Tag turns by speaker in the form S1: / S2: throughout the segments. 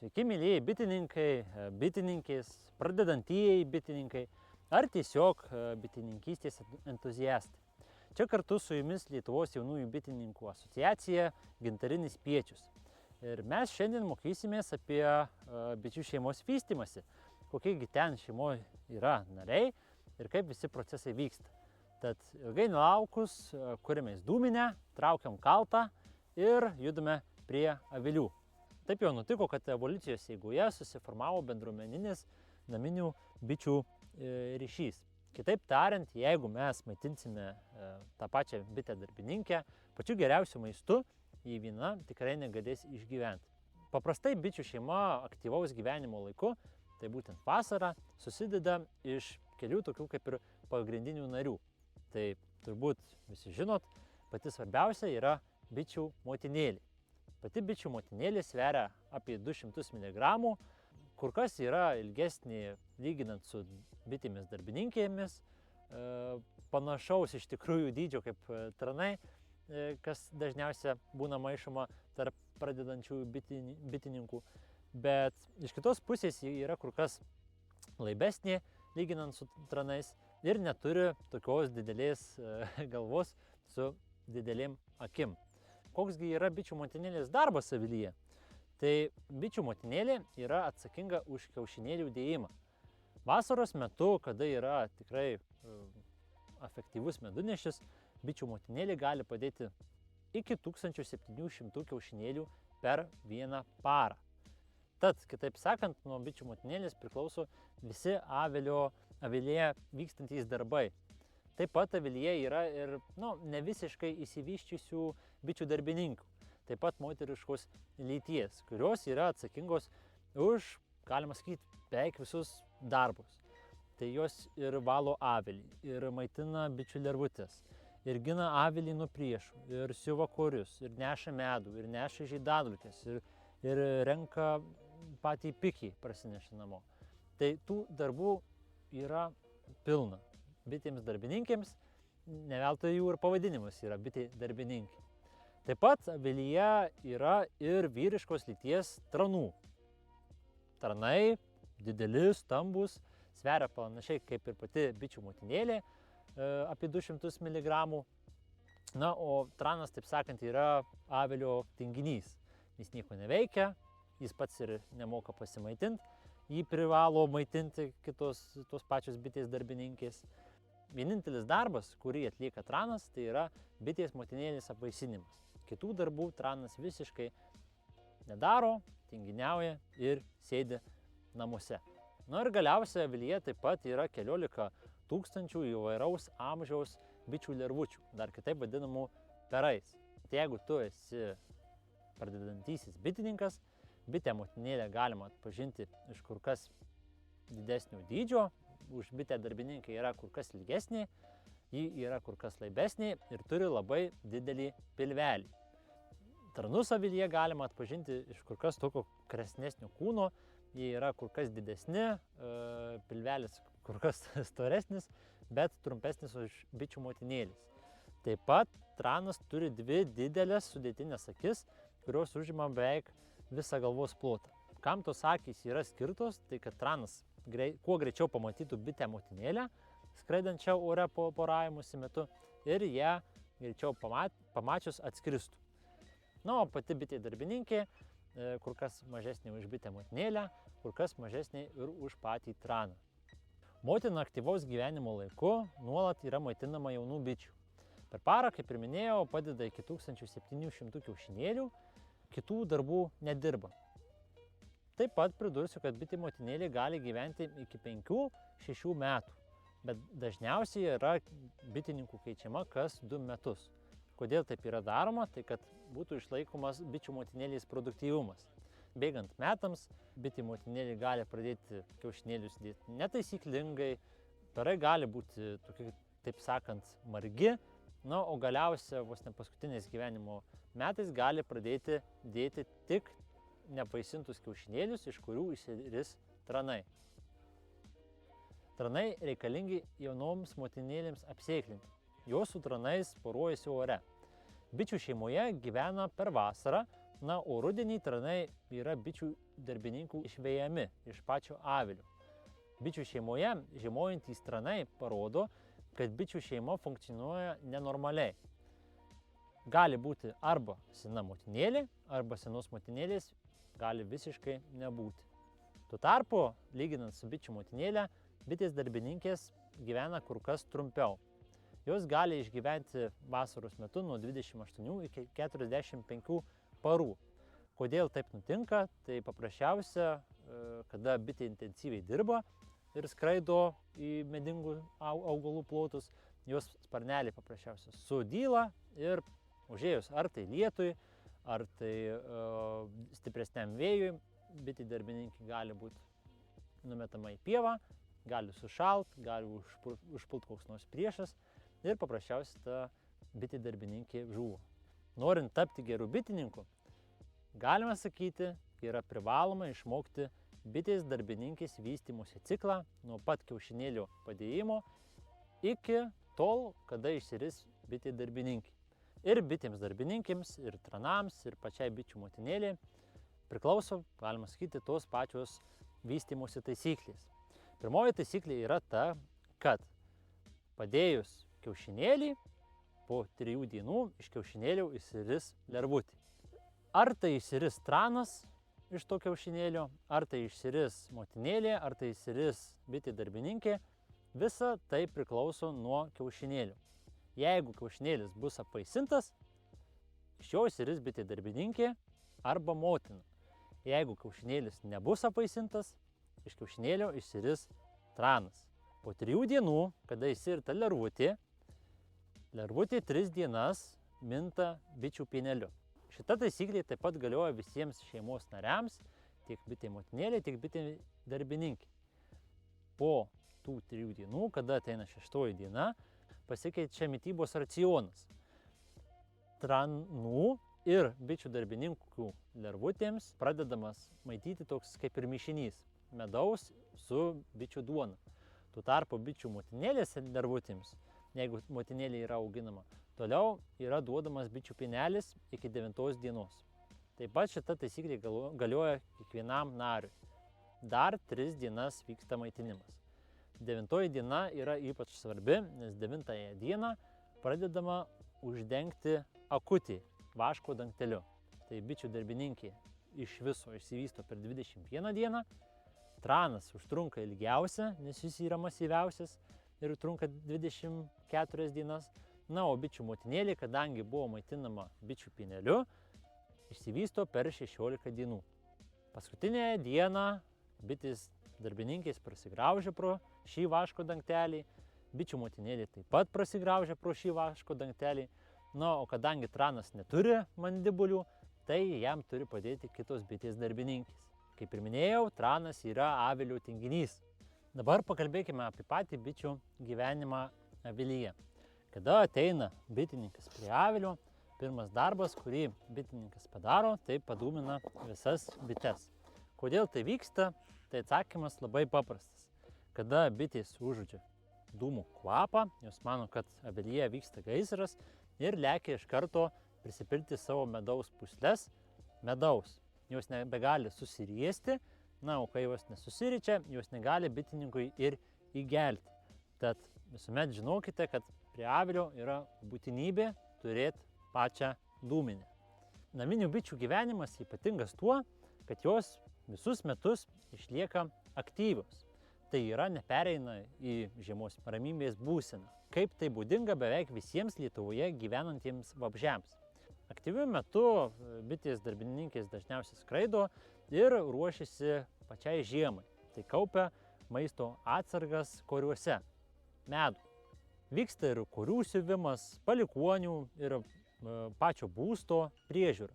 S1: Sveiki, mėlyjeji bitininkai, bitininkės, pradedantieji bitininkai ar tiesiog bitininkystės entuziastai. Čia kartu su jumis Lietuvos jaunųjų bitininkų asociacija Gintarinis Spiečius. Ir mes šiandien mokysimės apie bičių šeimos vystymąsi, kokiegi ten šeimoje yra nariai ir kaip visi procesai vyksta. Tad ilgai nelaukus kuriamės dūminę, traukiam kaltą ir judame prie avilių. Taip jau nutiko, kad evoliucijos eigoje susiformavo bendruomeninis naminių bičių ryšys. Kitaip tariant, jeigu mes maitinsime tą pačią bitę darbininkę pačiu geriausiu maistu, ji viena tikrai negalės išgyventi. Paprastai bičių šeima aktyvaus gyvenimo laiku, tai būtent vasarą, susideda iš kelių tokių kaip ir pagrindinių narių. Tai turbūt visi žinot, pati svarbiausia yra bičių motinėlė. Pati bičių motinėlė sveria apie 200 mg, kur kas yra ilgesnė lyginant su bitėmis darbininkėmis, panašaus iš tikrųjų dydžio kaip tranai, kas dažniausiai būna maišoma tarp pradedančių bitininkų, bet iš kitos pusės ji yra kur kas laibesnė lyginant su tranais ir neturi tokios didelės galvos su didelėm akim. Koksgi yra bičių motinėlės darbas avilyje? Tai bičių motinėlė yra atsakinga už kiaušinėlių dėjimą. Vasaros metu, kada yra tikrai efektyvus medunešis, bičių motinėlė gali padėti iki 1700 kiaušinėlių per vieną parą. Tad, kitaip sakant, nuo bičių motinėlės priklauso visi avilyje vykstantys darbai. Taip pat avilyje yra ir ne visiškai išsivysčiusių bičių darbininkų. Taip pat moteriškos lyties, kurios yra atsakingos už, galima sakyti, beveik visus darbus. Tai jos ir valo avilį, ir maitina bičių lervutės, ir gina avilį nuo priešų, ir siuva korius, ir neša medų, ir neša žiedadulkes, ir renka patį pikį prasineša namo. Tai tų darbų yra pilna. Bitėms darbininkėms, ne veltui jų ir pavadinimas yra bitė darbininkė. Taip pat avilyje yra ir vyriškos lyties tranų. Tranai, dideli, stambus, sveria panašiai kaip ir pati bičių motinėlė, apie 200 mg. Na, o tranas, taip sakant, yra avilio tinginys. Jis nieko neveikia, jis pats ir nemoka pasimaitinti, jį privalo maitinti tos pačios bitės darbininkės. Vienintelis darbas, kurį atlieka tranas, tai yra bitės motinėlės apvaisinimas. Kitų darbų tranas visiškai nedaro, tinginiauja ir sėdi namuose. Na ir galiausiai avilyje taip pat yra keliolika tūkstančių įvairaus amžiaus bičių lervučių, dar kitaip vadinamų perais. Tai jeigu tu esi pradedantysis bitininkas, bitę motinėlę galima atpažinti iš kur kas didesnio dydžio, už bitę darbininkai yra kur kas ilgesnė, ji yra kur kas laibesnė ir turi labai didelį pilvelį. Tranus avilyje galima atpažinti iš kur kas tokio kresnesnio kūno, jie yra kur kas didesni, pilvelis kur kas storesnis, bet trumpesnis už bičių motinėlės. Taip pat tranas turi dvi didelės sudėtinės akis, kurios užima beveik visą galvos plotą. Kam tos akys yra skirtos, tai kad tranas kuo greičiau pamatytų bitę motinėlę, skraidančią ore po poravimosi metu ir ją greičiau pamačius atskristų. Na, o pati bitė darbininkė kur kas mažesnė už bitę motinėlę, kur kas mažesnė ir už patį traną. Motina aktyvaus gyvenimo laiku nuolat yra maitinama jaunų bičių. Per parą, kaip ir minėjau, padeda iki 1700 kiaušinėlių, kitų darbų nedirba. Taip pat pridursiu, kad bitė motinėlė gali gyventi iki 5-6 metų, bet dažniausiai yra bitininkų keičiama kas 2 metus. Kodėl taip yra daroma? Tai kad būtų išlaikomas bičių motinėlės produktyvumas. Bėgant metams, bitė motinėlė gali pradėti kiaušinėlius dėti netaisyklingai, perai gali būti tokie, taip sakant, margi, na, o galiausia, vos ne paskutiniais gyvenimo metais gali pradėti dėti tik neapvaisintus kiaušinėlius, iš kurių išsiris tranai. Tranai reikalingi jaunoms motinėlėms apsėklinti. Jos su tranais poruojasi ore. Bičių šeimoje gyvena per vasarą Na, o rudenį tranai yra bičių darbininkų išvejami iš pačio avilio. Bičių šeimoje žiemojantys tranai parodo, kad bičių šeima funkcionuoja nenormaliai. Gali būti arba sena motinėlė, arba senos motinėlės gali visiškai nebūti. Tuo tarpu, lyginant su bičių motinėlė, bitės darbininkės gyvena kur kas trumpiau. Jos gali išgyventi vasaros metu nuo 28 iki 45 parų. Kodėl taip nutinka? Tai paprasčiausia, kada bitė intensyviai dirba ir skraido į medingų augalų plotus, jos sparneliai paprasčiausiai sudyla ir užėjus ar tai lietui, ar tai stipresniam vėjui, bitė darbininkė gali būti numetama į pievą, gali sušalt, gali užpult koks nors priešas ir paprasčiausiai ta bitė darbininkė žuvo. Norint tapti gerų bitininkų, galima sakyti, yra privaloma išmokti bitės darbininkės vystymosi ciklą nuo pat kiaušinėlio padėjimo iki tol, kada išsiris bitė darbininkė. Ir bitėms darbininkėms, ir tranams, ir pačiai bičių motinėlė priklauso, galima sakyti, tos pačios vystymosi taisyklės. Pirmoji taisyklė yra ta, kad padėjus kiaušinėlį, po 3 dienų iš kiaušinėlio išsiris lervutė. Ar tai išsiris tranas iš to kiaušinėlio, ar tai išsiris motinėlė, ar tai išsiris bitė darbininkė, visa tai priklauso nuo kiaušinėlio. Jeigu kiaušinėlis bus apvaisintas, iš jo išsiris bitė darbininkė arba motina. Jeigu kiaušinėlis nebus apvaisintas, iš kiaušinėlio išsiris tranas. Po 3 dienų, kada išsirita lervutė, lervutė 3 dienas minta bičių pieneliu. Šita taisyklė taip pat galioja visiems šeimos nariams, tiek bitė motinėlė, tiek bitė darbininkė. Po tų 3 dienų, kada ateina 6 diena, pasikeičia mitybos racionas. Tranų ir bičių darbininkų lervutėms pradedamas maityti toks kaip ir mišinys medaus su bičių duona. Tuo tarpu bičių motinėlės lervutėms, jeigu motinėlė yra auginama, toliau yra duodamas bičių pienelis iki 9 dienos. Taip pat šita taisyklė galioja kiekvienam nariui. Dar 3 dienas vyksta maitinimas. 9 diena yra ypač svarbi, nes 9 dieną pradedama uždengti akutį vaško dangteliu. Tai bičių darbininkė iš viso išsivysto per 21 dieną. Tranas užtrunka ilgiausia, nes jis yra masyviausias ir trunka 24 dienas. Na, o bičių motinėlė, kadangi buvo maitinama bičių pieneliu, išsivysto per 16 dienų. Paskutinę dieną bitės darbininkės prasigraužia pro šį vaško dangtelį, bičių motinėlė taip pat prasigraužia pro šį vaško dangtelį. Na, o kadangi tranas neturi mandibulių, tai jam turi padėti kitos bitės darbininkės. Kaip ir minėjau, tranas yra avilio tinginys. Dabar pakalbėkime apie patį bičių gyvenimą avilyje. Kada ateina bitininkas prie avilio, pirmas darbas, kurį bitininkas padaro, tai padūmina visas bites. Kodėl tai vyksta? Tai atsakymas labai paprastas. Kada bitės užuodžia dūmų kvapą, jos mano, kad avilyje vyksta gaisras ir lekia iš karto prisipilti savo medaus pūsles medaus. Jos nebegali susiriesti, na, o kai jos nesusiričia, jos negali bitininkui ir įgelti. Tad visuomet žinokite, kad prie avilio yra būtinybė turėti pačią dūminę. Naminių bičių gyvenimas ypatingas tuo, kad jos visus metus išlieka aktyvios. Tai yra nepereina į žiemos ramybės būseną, kaip tai būdinga beveik visiems Lietuvoje gyvenantiems vabzdžiams. Aktyviu metu bitės darbininkės dažniausiai skraido ir ruošiasi pačiai žiemai. Tai kaupia maisto atsargas koriuose, medų. Vyksta ir korių siuvimas, palikuonių ir pačio būsto priežiūra.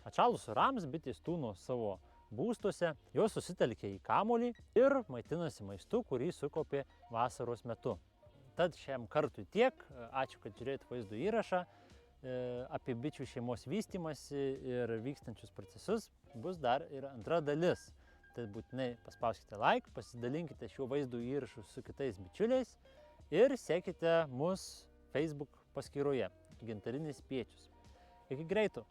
S1: Atšalus orams bitės tūno savo būstuose, jos susitelkia į kamuolį ir maitinasi maistu, kurį sukaupė vasaros metu. Tad šiam kartui tiek. Ačiū, kad žiūrėjote vaizdo įrašą. Apie bičių šeimos vystymąsi ir vykstančius procesus bus dar ir antra dalis. Tad būtinai paspauskite like, pasidalinkite šiuo vaizdo įrašu su kitais bičiuliais ir sekite mus Facebook paskyroje Gintarinis Spiečius. Iki greito!